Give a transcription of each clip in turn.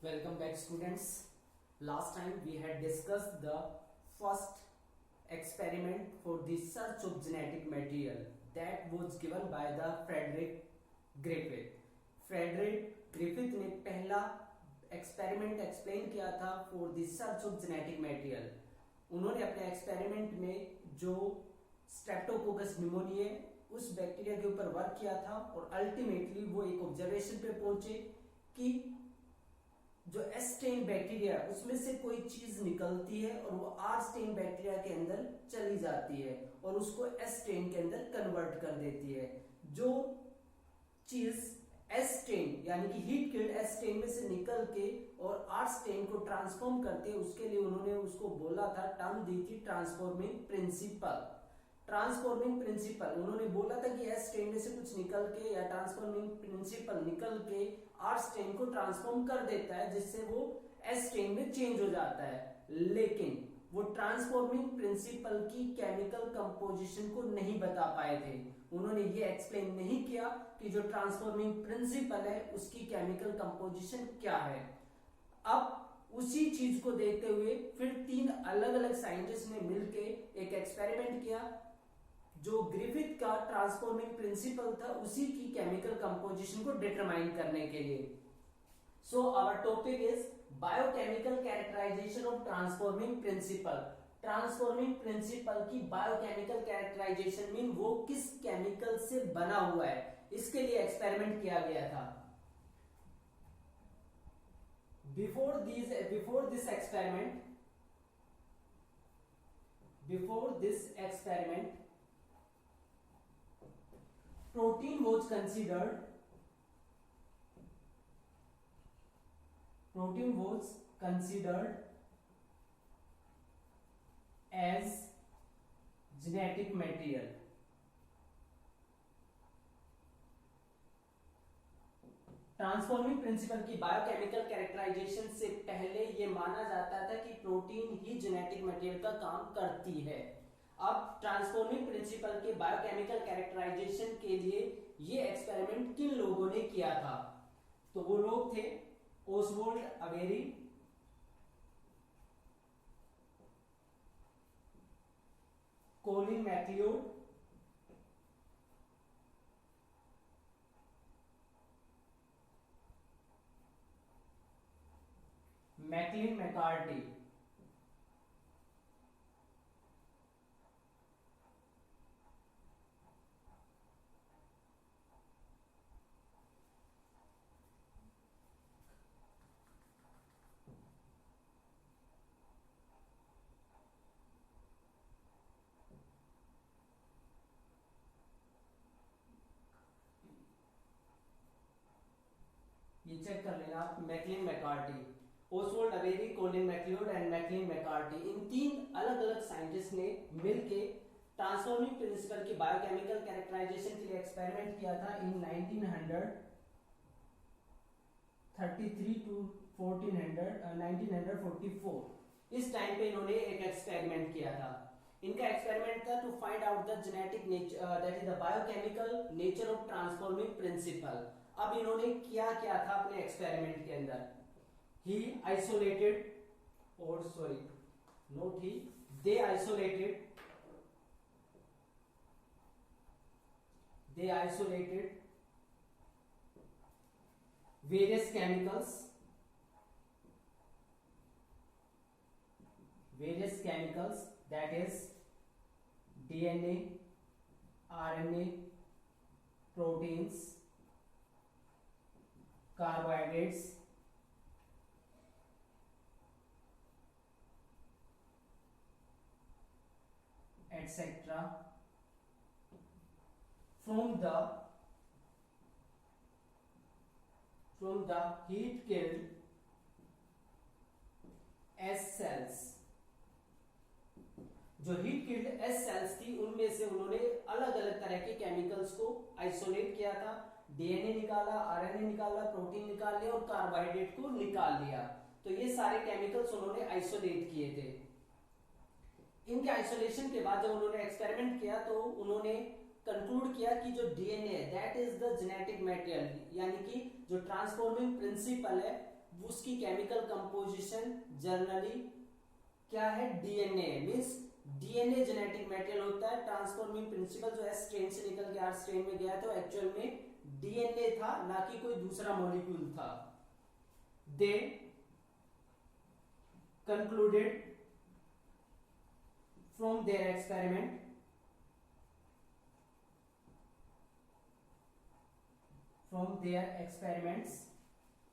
Welcome back, students. Last time we had discussed the first experiment for the search of genetic material that was given by the Frederick Griffith. Frederick Griffith ने पहला experiment explain किया था for the search of genetic material. उन्होंने अपने experiment में जो Streptococcus pneumonia उस bacteria के ऊपर वर्क किया था और अल्टीमेटली वो एक ऑब्जर्वेशन पे पहुंचे कि जो एस स्टेन बैक्टीरिया उसमें से कोई चीज निकलती है और वो आर स्टेन बैक्टीरिया के अंदर चली जाती है और उसको एस स्टेन के अंदर कन्वर्ट कर देती है. जो चीज एस स्टेन यानी कि हीट किल्ड एस स्टेन में से निकल के और आर स्टेन को ट्रांसफॉर्म करते हैं, उसके लिए उन्होंने उसको बोला था, टर्म दी थी ट्रांसफॉर्मिंग प्रिंसिपल. ट्रांसफॉर्मिंग प्रिंसिपल उन्होंने बोला था कि एस स्टेन में से कुछ निकल के या ट्रांसफॉर्मिंग प्रिंसिपल निकल के आर स्टेन को ट्रांसफॉर्म कर देता है जिससे वो एस स्टेन में चेंज हो जाता है. लेकिन वो ट्रांसफॉर्मिंग प्रिंसिपल की केमिकल कंपोजिशन को नहीं बता पाए थे. उन्होंने ये एक्सप्लेन नहीं किया कि जो ट्रांसफॉर्मिंग प्रिंसिपल है उसकी केमिकल कंपोजिशन क्या है. अब उसी चीज को देखते हुए फिर तीन अलग अलग साइंटिस्ट ने मिलके एक एक्सपेरिमेंट किया. जो ग्रिफिथ का ट्रांसफॉर्मिंग प्रिंसिपल था उसी की केमिकल कंपोजिशन को डिटरमाइन करने के लिए. So our topic is biochemical characterization of transforming principle. Transforming principle की बायोकेमिकल कैरेक्टराइजेशन मीन वो किस केमिकल से बना हुआ है, इसके लिए एक्सपेरिमेंट किया गया था. Before this experiment protein was considered as genetic material. Transforming principle की बायोकेमिकल कैरेक्टराइजेशन से पहले यह माना जाता था कि प्रोटीन ही जेनेटिक मटेरियल का काम करती है. अब ट्रांसफॉर्मिंग प्रिंसिपल के बायोकेमिकल कैरेक्टराइजेशन के लिए ये एक्सपेरिमेंट किन लोगों ने किया था? तो वो लोग थे Oswald Avery, Colin MacLeod, Maclyn McCarty. ये चेक कर लेना आप. Maclyn McCarty, Oswald Avery, Colin MacLeod and Maclyn McCarty, इन तीन अलग अलग साइंटिस्ट ने मिलके ट्रांसफॉर्मिंग प्रिंसिपल की बायोकेमिकल कैरेक्टराइजेशन के लिए एक्सपेरिमेंट किया था इन 1933 टू 1944. इस टाइम पे इन्होंने एक एक्सपेरिमेंट किया था. इनका एक्सपेरिमेंट था to find out the genetic nature, that is the biochemical nature of transforming principle. अब इन्होंने क्या क्या था अपने एक्सपेरिमेंट के अंदर? he isolated, or sorry, not he, they isolated various chemicals that is DNA, RNA, proteins, carbohydrates, etc. from the heat killed S cells. जो heat killed S sales थी उनमें से उन्होंने अलग अलग तरह के केमिकल्स को आइसोलेट किया था. डीएनए निकाला, आरएनए निकाला, प्रोटीन निकाल लिया और कार्बोहाइड्रेट को निकाल लिया. तो ये सारे केमिकल्स उन्होंने आइसोलेट किए थे. इनके आइसोलेशन के बाद जब उन्होंने एक्सपेरिमेंट किया तो उन्होंने कंक्लूड किया कि जो डीएनए है that is the genetic material, यानी कि जो ट्रांसफॉर्मिंग प्रिंसिपल है उसकी केमिकल कंपोजिशन जनरली क्या है, DNA means DNA genetic material होता है। ट्रांसफॉर्मिंग प्रिंसिपल जो है स्ट्रेन से निकल के आर स्ट्रेन में गया तो एक्चुअल में डीएनए था, ना कि कोई दूसरा मॉलिक्यूल था। They concluded from their experiment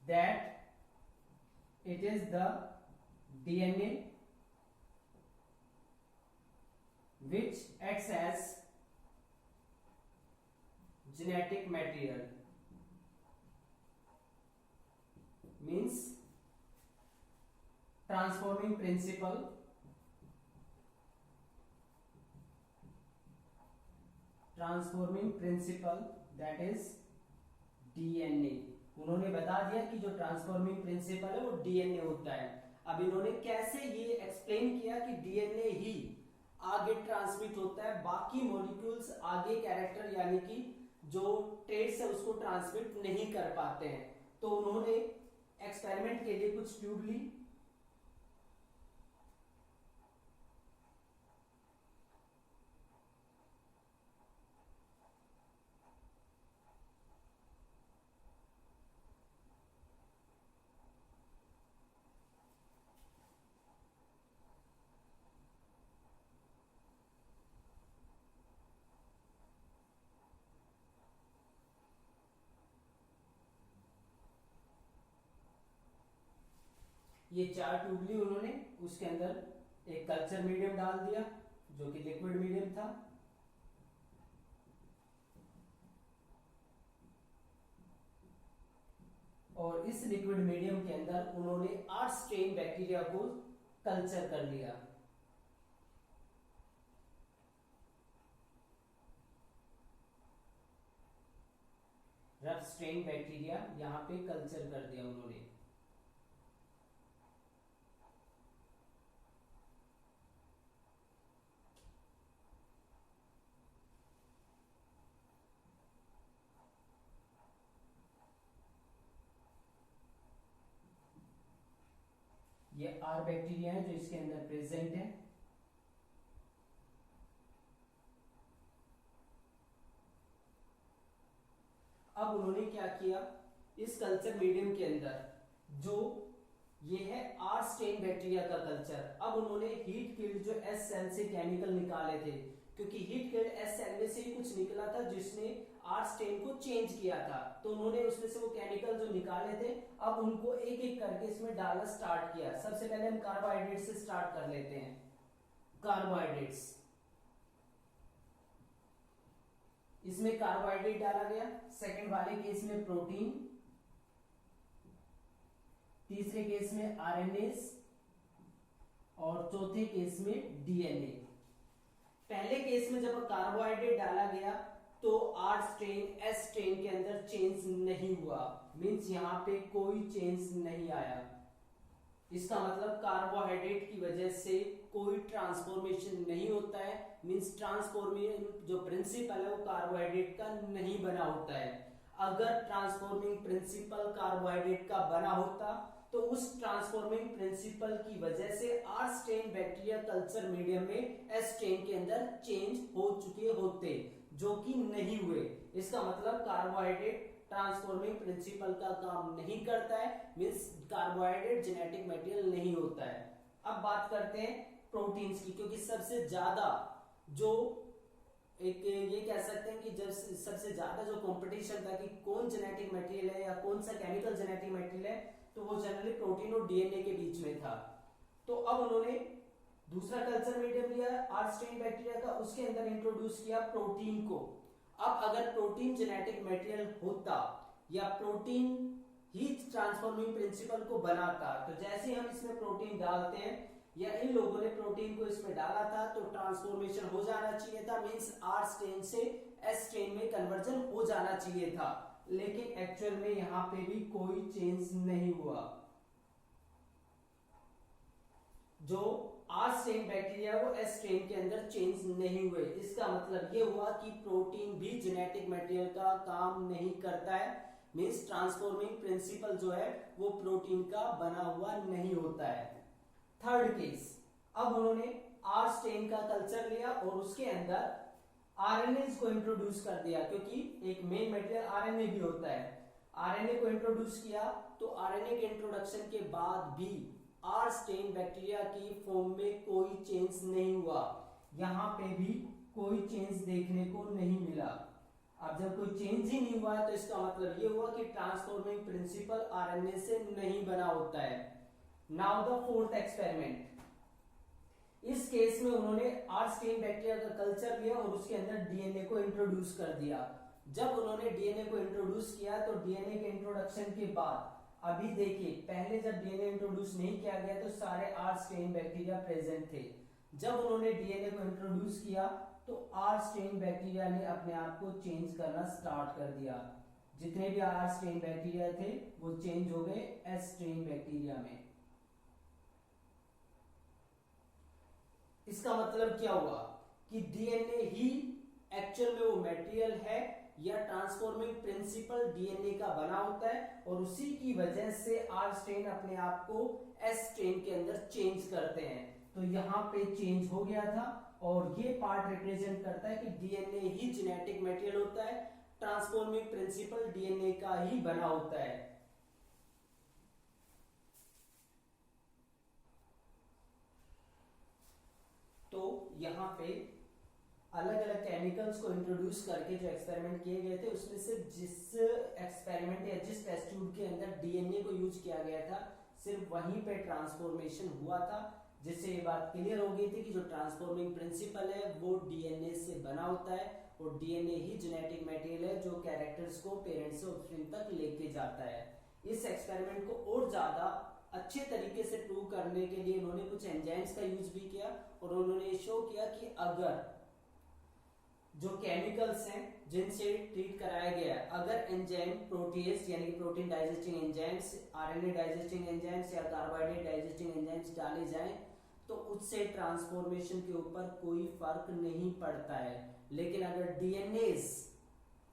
that it is the DNA which acts as genetic material, means transforming principle that is DNA. उन्होंने बता दिया कि जो ट्रांसफॉर्मिंग प्रिंसिपल है वो डीएनए होता है। अब इन्होंने कैसे ये एक्सप्लेन किया कि डीएनए ही आगे ट्रांसमिट होता है, बाकी मॉलिक्यूल्स आगे कैरेक्टर यानी कि जो ट्रेट्स है उसको ट्रांसमिट नहीं कर पाते हैं। तो उन्होंने एक्सपेरिमेंट के लिए कुछ ट्यूब ली, ये 4 ट्यूब ली उन्होंने, उसके अंदर एक कल्चर मीडियम डाल दिया जो कि लिक्विड मीडियम था, और इस लिक्विड मीडियम के अंदर उन्होंने 8 स्ट्रेन बैक्टीरिया को कल्चर कर लिया। रफ स्ट्रेन बैक्टीरिया यहां पे कल्चर कर दिया उन्होंने। ये आर बैक्टीरिया है जो इसके अंदर प्रेजेंट है। अब उन्होंने क्या किया, इस कल्चर मीडियम के अंदर जो ये है आर स्ट्रेन बैक्टीरिया का कल्चर, अब उन्होंने हीट किल्ड जो एस सेल से केमिकल निकाले थे, क्योंकि हीट किल्ड एस सेल में से ही कुछ निकला था जिसने आर स्ट्रेन को चेंज किया था। तो उन्होंने उसमें से वो केमिकल जो निकाले थे अब उनको एक एक करके इसमें डालना स्टार्ट किया। सबसे पहले हम कार्बोहाइड्रेट से स्टार्ट कर लेते हैं। कार्बोहाइड्रेट्स, इसमें कार्बोहाइड्रेट डाला गया। सेकंड वाले केस में प्रोटीन, तीसरे केस में आरएनएस और चौथे केस में डीएनए। पहले केस में जब कार्बोहाइड्रेट डाला गया तो आर स्ट्रेन एस स्ट्रेन के अंदर चेंज नहीं हुआ, मींस यहां पे कोई चेंज नहीं आया। इसका मतलब कार्बोहाइड्रेट की वजह से कोई ट्रांसफॉर्मेशन नहीं होता है, मींस ट्रांसफॉर्मिंग जो प्रिंसिपल है वो कार्बोहाइड्रेट का नहीं बना होता है। अगर ट्रांसफॉर्मिंग प्रिंसिपल कार्बोहाइड्रेट का बना होता तो उस ट्रांसफॉर्मिंग प्रिंसिपल की वजह से R strain bacteria culture medium में एस स्ट्रेन के अंदर चेंज हो चुके होते, जो कि नहीं हुए। इसका मतलब कार्बोहाइड्रेट ट्रांसफॉर्मिंग प्रिंसिपल का काम नहीं करता है, मींस कार्बोहाइड्रेट जेनेटिक मटेरियल नहीं होता है। अब बात करते हैं प्रोटीन्स की, क्योंकि सबसे ज्यादा जो एक ये कह सकते हैं कि जब सबसे ज्यादा जो कंपटीशन था कि कौन जेनेटिक मटेरियल है या कौन सा केमिकल जेनेटिक मटेरियल है, तो वो जनरली प्रोटीन और डीएनए के बीच में था। तो अब उन्होंने दूसरा कल्चर मीडियम लिया आर स्ट्रेन बैक्टीरिया का, उसके अंदर इंट्रोड्यूस किया प्रोटीन को। अब अगर प्रोटीन जेनेटिक मटेरियल होता या प्रोटीन ही ट्रांसफॉर्मिंग प्रिंसिपल को बनाता, तो जैसे हम इसमें प्रोटीन डालते हैं या इन लोगों ने प्रोटीन को इसमें डाला था तो ट्रांसफॉर्मेशन हो जाना चाहिए था, मींस आर स्ट्रेन से एस स्ट्रेन में कन्वर्जन हो जाना चाहिए था, लेकिन एक्चुअल में यहां पे भी कोई चेंज नहीं हुआ। जो आर स्ट्रेन बैक्टीरिया वो एस स्ट्रेन के अंदर चेंज नहीं हुए। इसका मतलब ये हुआ कि प्रोटीन भी जेनेटिक मटेरियल का काम नहीं करता है, मीन्स ट्रांसफॉर्मिंग प्रिंसिपल जो है वो प्रोटीन का बना हुआ नहीं होता है। थर्ड केस, अब उन्होंने आर स्टेन का कल्चर लिया और उसके अंदर आरएनए को इंट्रोड्यूस कर दिया, क्योंकि एक मेन मटेरियल आरएनए भी होता है। आरएनए को इंट्रोड्यूस किया तो आरएनए के इंट्रोडक्शन के बाद भी आर स्टेन बैक्टीरिया की फॉर्म में कोई चेंज नहीं हुआ, यहां पे भी कोई चेंज देखने को नहीं मिला। अब जब कोई चेंज ही नहीं हुआ तो इसका मतलब ये हुआ कि ट्रांसफॉर्मिंग प्रिंसिपल आरएनए से नहीं बना होता है। नाउ द फोर्थ एक्सपेरिमेंट, इस केस में उन्होंने आर स्टेन बैक्टीरिया का कल्चर लिया और उसके अंदर डीएनए को इंट्रोड्यूस कर दिया। जब उन्होंने डीएनए को इंट्रोड्यूस किया तो डीएनए के इंट्रोडक्शन के बाद, अभी देखिए पहले जब डीएनए इंट्रोड्यूस नहीं किया गया तो सारे आर स्टेन बैक्टीरिया प्रेजेंट थे। जब उन्होंने डीएनए को इंट्रोड्यूस किया तो आर स्टेन बैक्टीरिया ने अपने आप को चेंज करना स्टार्ट कर दिया। जितने भी आर स्टेन बैक्टीरिया थे वो चेंज हो गए एस स्टेन बैक्टीरिया में। इसका मतलब क्या हुआ कि डीएनए ही एक्चुअल में वो मटेरियल है या ट्रांसफॉर्मिंग प्रिंसिपल डीएनए का बना होता है और उसी की वजह से आर स्टेन अपने आप को एस स्टेन के अंदर चेंज करते हैं। तो यहाँ पे चेंज हो गया था और ये पार्ट रिप्रेजेंट करता है कि डीएनए ही जेनेटिक मटेरियल होता है, ट्रांसफॉर्मिंग प्रिंसिपल डीएनए का ही बना होता है। तो यहाँ पे अलग अलग केमिकल्स को इंट्रोड्यूस करके जो एक्सपेरिमेंट किए गए थे उसमें से जिस एक्सपेरिमेंट या जिस टेस्ट ट्यूब के अंदर डीएनए को यूज किया गया था सिर्फ वहीं पे ट्रांसफॉर्मेशन हुआ था, जिससे ये बात क्लियर हो गई थी कि जो ट्रांसफॉर्मिंग प्रिंसिपल है वो डीएनए से बना होता है और डीएनए ही जेनेटिक मटेरियल है जो कैरेक्टर्स को पेरेंट से ऑफस्प्रिंग तक लेके जाता है। इस एक्सपेरिमेंट को और ज्यादा अच्छे तरीके से प्रूव करने के लिए उन्होंने कुछ एंजाइम्स का यूज भी किया और उन्होंने शो किया कि अगर जो केमिकल्स हैं जिनसे ट्रीट कराया गया है, अगर एंजाइम प्रोटीएस यानी protein digesting enzymes, RNA digesting enzymes या कार्बोहाइड्रेट डाइजेस्टिंग एंजाइम्स डाले जाएं तो उससे ट्रांसफॉर्मेशन के ऊपर कोई फर्क नहीं पड़ता है। लेकिन अगर डीएनए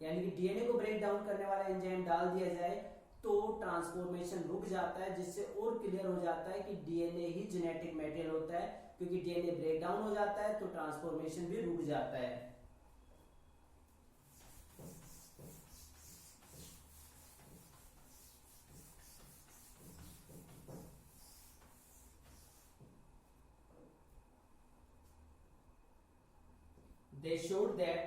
यानी कि डीएनए को ब्रेक डाउन करने वाला एंजाइम डाल दिया जाए तो ट्रांसफॉर्मेशन रुक जाता है, जिससे और क्लियर हो जाता है कि डीएनए ही जेनेटिक मटेरियल होता है, क्योंकि डीएनए ब्रेक डाउन हो जाता है तो ट्रांसफॉर्मेशन भी रुक जाता है। They showed that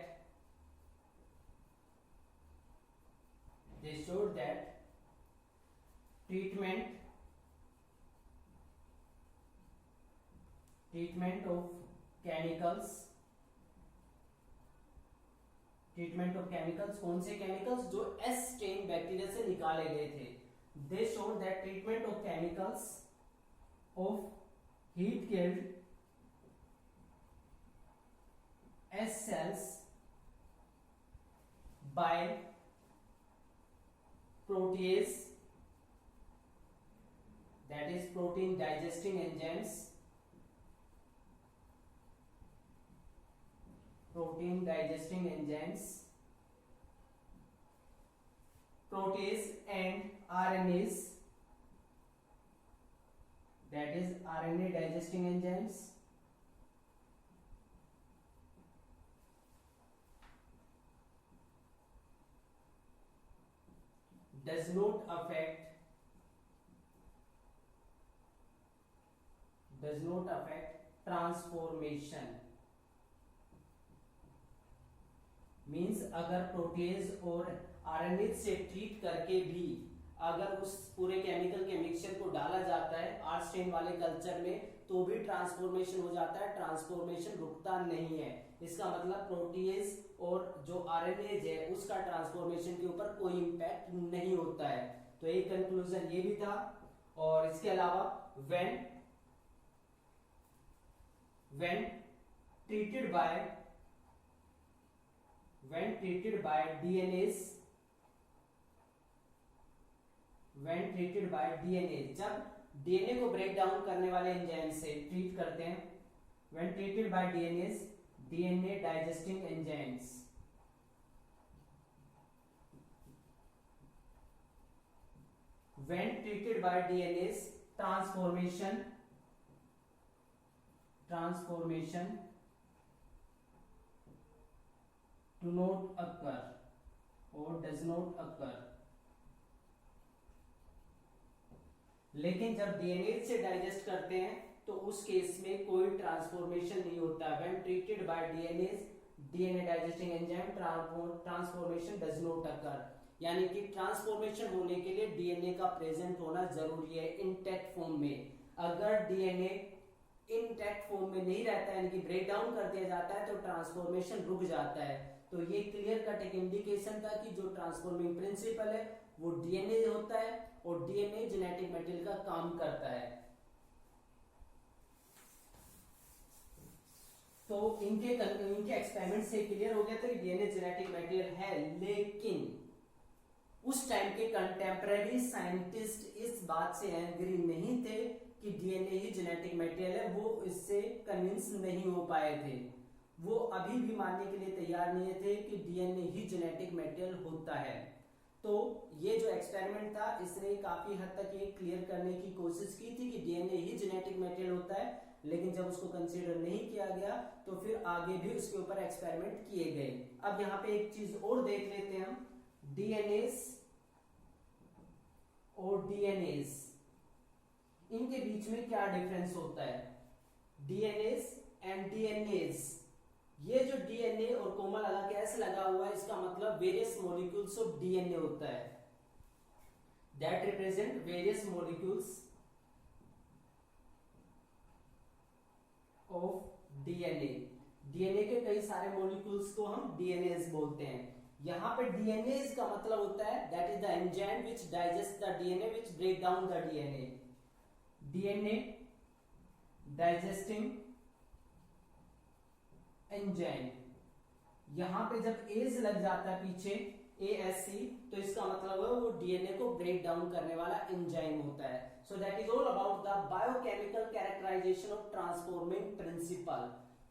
treatment of chemicals कौन से केमिकल्स जो एस स्टेन बैक्टीरिया से निकाले गए थे। They showed that treatment of chemicals of heat killed S cells by protease, that is protein digesting enzymes, protease and RNAs, that is RNA digesting enzymes, does not affect transformation. Means अगर proteases और RNA से treat करके भी अगर उस पूरे chemical के mixture को डाला जाता है आर स्टेन वाले कल्चर में तो भी ट्रांसफॉर्मेशन हो जाता है, ट्रांसफॉर्मेशन रुकता नहीं है। इसका मतलब प्रोटीज और जो आरएनए है उसका ट्रांसफॉर्मेशन के ऊपर कोई इंपैक्ट नहीं होता है। तो एक कंक्लूजन ये भी था। और इसके अलावा व्हेन treated by DNAs, जब डीएनए को ब्रेक डाउन करने वाले एंजाइम से ट्रीट करते हैं, when treated by DNAs, DNA digesting enzymes, when treated by DNA's transformation do not occur or does not occur। लेकिन जब डीएनए से डाइजेस्ट करते हैं तो उस केस में कोई ट्रांसफॉर्मेशन नहीं होता। When treated by DNA digesting enzyme transformation does not occur, यानी कि ट्रांसफॉर्मेशन होने के लिए डीएनए का प्रेजेंट होना जरूरी है इंटैक्ट फॉर्म में। अगर डीएनए इंटैक्ट फॉर्म में नहीं रहता है, यानी कि ब्रेक डाउन कर दिया जाता है, तो ट्रांसफॉर्मेशन रुक जाता है। तो ये क्लियर कट एक इंडिकेशन था कि जो ट्रांसफॉर्मिंग प्रिंसिपल है वो डीएनए होता है और डीएनए जेनेटिक मटेरियल का काम करता है। तो इनके एक्सपेरिमेंट से क्लियर हो गया था कि डीएनए जेनेटिक मटेरियल है, लेकिन उस टाइम के कंटेम्पररी साइंटिस्ट इस बात से एग्री नहीं थे कि डीएनए ही जेनेटिक मटेरियल है। वो इससे कन्विंस नहीं हो पाए थे, वो अभी भी मानने के लिए तैयार नहीं थे कि डीएनए ही जेनेटिक मटेरियल होता है। तो ये जो एक्सपेरिमेंट था इसने काफी हद तक ये क्लियर करने की कोशिश की थी कि डीएनए ही जेनेटिक मटेरियल होता है, लेकिन जब उसको कंसीडर नहीं किया गया तो फिर आगे भी उसके ऊपर एक्सपेरिमेंट किए गए। अब यहाँ पे एक चीज और देख लेते हैं हम, डीएनएस और डीएनएस, इनके बीच में क्या डिफरेंस होता है। डीएनएस एंड डीएनएस, ये जो डीएनए और कोमा लगा के ऐसे लगा हुआ है, इसका मतलब वेरियस मॉलिक्यूल्स ऑफ डीएनए होता है, that represent various molecules of DNA. DNA के कई सारे मॉलिक्यूल्स को हम डीएनएस बोलते हैं। यहां पे डीएनएस का मतलब होता है that is the enzyme which digest the DNA which break down the DNA. DNA digesting enzyme, यहां पे जब एज लग जाता है पीछे ASC, तो इसका मतलब है वो डीएनए को ब्रेक डाउन करने वाला एंजाइम होता है। So that is all about the biochemical characterization of transforming principle.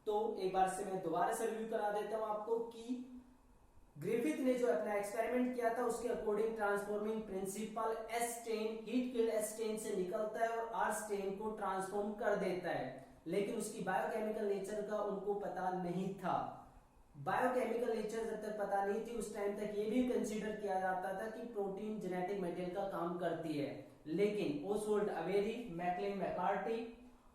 तो एक बार से मैं दोबारा से रिव्यू करा देता हूं आपको कि ग्रिफिथ ने जो अपना एक्सपेरिमेंट किया था उसके according transforming principle S strain, heat killed S strain से निकलता है और आर स्टेन को ट्रांसफॉर्म कर देता है, लेकिन उसकी बायोकेमिकल नेचर का उनको पता नहीं था। बायोकेमिकल नेचर जब तक पता नहीं थी उस टाइम तक ये भी कंसीडर किया जाता था कि प्रोटीन जेनेटिक मटेरियल का काम करती है, लेकिन ओसवाल्ड अवेरी, मैकलिन मैकार्टी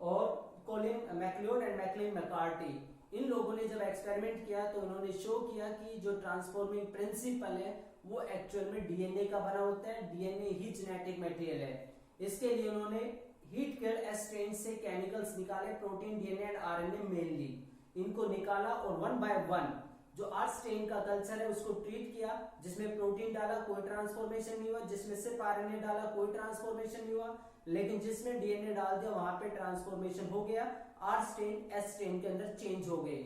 और Colin MacLeod and Maclyn McCarty, इन लोगों ने जब एक्सपेरिमेंट किया तो उन्होंने शो किया कि जो ट्रांसफॉर्मिंग प्रिंसिपल है वो एक्चुअल में डीएनए का बना होता है, डीएनए ही जेनेटिक मटेरियल है। इसके लिए उन्होंने हीट किल्ड एस्ट्रेन से केमिकल्स निकाले, protein, DNA and RNA mainly, इनको निकाला और वन बाय वन जो आर स्ट्रेन का कल्चर है उसको ट्रीट किया, जिसमें प्रोटीन डाला कोई ट्रांसफॉर्मेशन नहीं हुआ, जिसमें सिर्फ आरएनए डाला कोई ट्रांसफॉर्मेशन नहीं हुआ, लेकिन जिसमें डीएनए डाल दिया वहां पे ट्रांसफॉर्मेशन हो गया, आर स्ट्रेन एस स्ट्रेन के अंदर चेंज हो गए।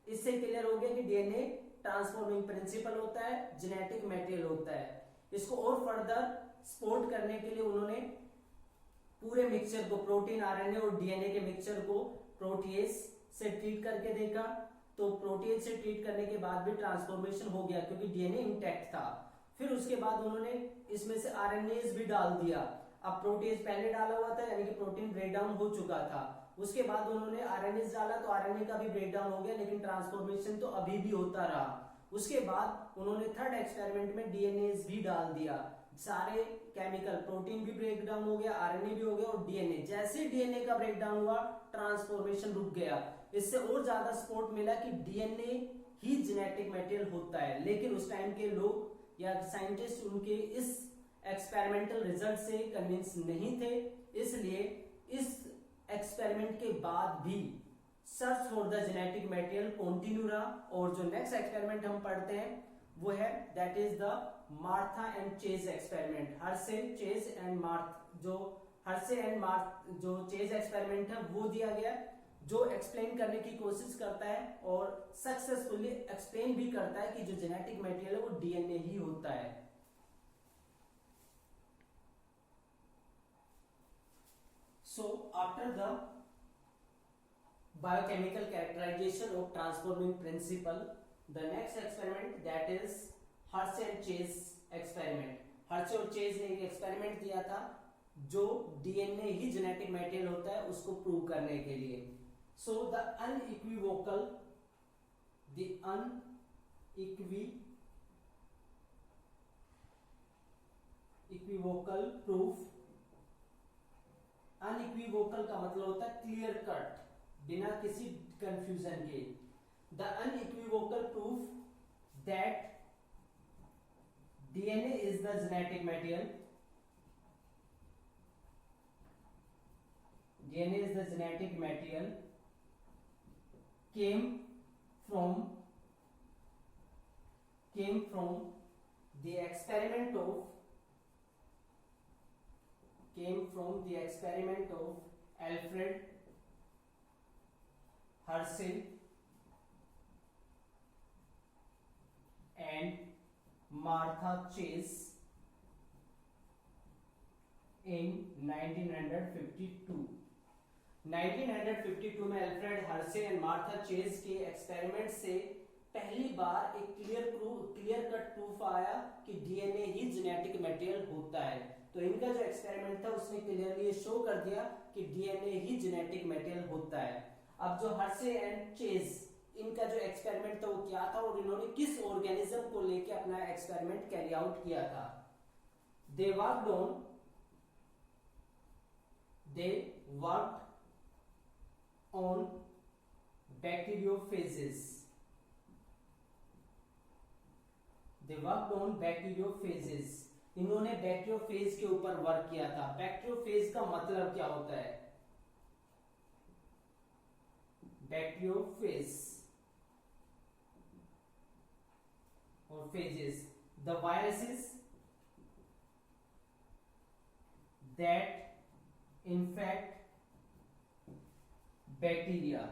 इससे क्लियर हो गया कि डीएनए ट्रांसफॉर्मिंग प्रिंसिपल होता है, जेनेटिक मटेरियल होता है। इसको और फर्दर सपोर्ट करने के लिए उन्होंने पूरे मिक्सचर को, प्रोटीन, आरएनए और डीएनए के मिक्सचर को प्रोटीएज से ट्रीट करके देखा, तो प्रोटीन से ट्रीट करने के बाद भी ट्रांसफॉर्मेशन हो गया क्योंकि डीएनए इंटैक्ट था। फिर उसके बाद उन्होंने इसमें से आरएनएज भी डाल दिया। अब प्रोटीन पहले डाला हुआ था यानी कि प्रोटीन ब्रेक डाउन हो चुका था, उसके बाद उन्होंने आरएनएज डाला तो आरएनए का भी ब्रेक डाउन हो गया, लेकिन ट्रांसफॉर्मेशन तो अभी भी होता रहा। उसके बाद उन्होंने थर्ड एक्सपेरिमेंट में डीएनएज भी डाल दिया, सारे केमिकल, प्रोटीन भी ब्रेक डाउन हो गया, आरएनए भी हो गया और डीएनए, जैसे डीएनए का ब्रेक डाउन हुआ ट्रांसफॉर्मेशन रुक गया। इससे और ज्यादा सपोर्ट मिला कि डीएनए ही जेनेटिक मटेरियल होता है, लेकिन उस टाइम के लोग या साइंटिस्ट उनके इस एक्सपेरिमेंटल रिजल्ट से कन्विंस नहीं थे, इसलिए इस एक्सपेरिमेंट के बाद भी search for the genetic material continue रहा। और जो नेक्स्ट एक्सपेरिमेंट हम पढ़ते हैं वो है that is the Martha and chase experiment. Hershey, chase and math, जो हर्शे एंड मार्थ जो चेज एक्सपेरिमेंट है वो दिया गया, जो एक्सप्लेन करने की कोशिश करता है और सक्सेसफुली एक्सप्लेन भी करता है कि जो जेनेटिक मटेरियल है वो डीएनए ही होता है। So after the biochemical characterization of transforming principle, the next experiment that is Hershey and Chase experiment. Hershey Hershey और चेज ने एक एक्सपेरिमेंट दिया था जो डीएनए ही जेनेटिक मटेरियल होता है उसको प्रूव करने के लिए. So the unequivocal proof. Unequivocal का मतलब होता है क्लियर कट, बिना किसी कंफ्यूजन के. The unequivocal proof that DNA is the genetic material. DNA is the genetic material came from the experiment of Alfred Hershey and Martha Chase in 1952. 1952 में Alfred Hershey and Martha chase के experiment से पहली बार एक clear cut proof आया कि DNA ही genetic material होता है. तो इनका जो एक्सपेरिमेंट था उसने क्लियरली शो कर दिया कि डीएनए ही जेनेटिक मटेरियल होता है. अब जो हर्शे एंड चेज इनका जो एक्सपेरिमेंट था वो क्या था और इन्होंने किस ऑर्गेनिज्म को लेके अपना एक्सपेरिमेंट कैरी आउट किया था. They worked on bacteriophages. इन्होंने बैक्टीरियोफेज के ऊपर वर्क किया था. बैक्टीरियोफेज का मतलब क्या होता है? बैक्टीरियोफेज और phages, the viruses that infect bacteria.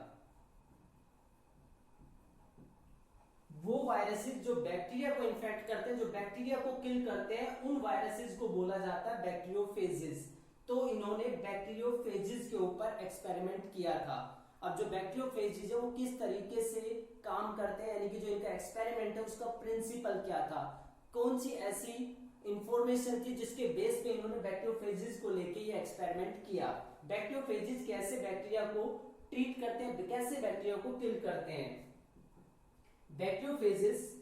वो वायरसेस जो बैक्टीरिया को इन्फेक्ट करते हैं, जो बैक्टीरिया को किल करते हैं, उन वायरसेस को बोला जाता है बैक्टीरियोफेजेस. तो इन्होंने बैक्टीरियोफेजेस के ऊपर एक्सपेरिमेंट किया था. अब जो बैक्टीरियोफेजेस है वो किस तरीके से काम करते हैं, यानी कि जो इनका एक्सपेरिमेंट है उसका प्रिंसिपल क्या था, कौन सी ऐसी इंफॉर्मेशन थी जिसके बेस पे इन्होंने बैक्टीरियोफेजेस को लेके ये एक्सपेरिमेंट किया. बैक्टीरियोफेजेस कैसे बैक्टीरिया को ट्रीट करते हैं, कैसे बैक्टीरिया को किल करते हैं. Bacteriophages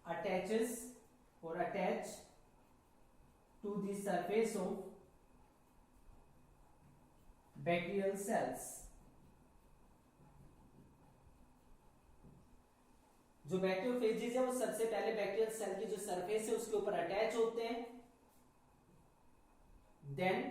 attach to the surface of bacterial cells. जो बैक्टीरियोफेजेस है वो सबसे पहले बैक्टीरियल सेल की जो सरफेस है उसके ऊपर अटैच होते हैं. देन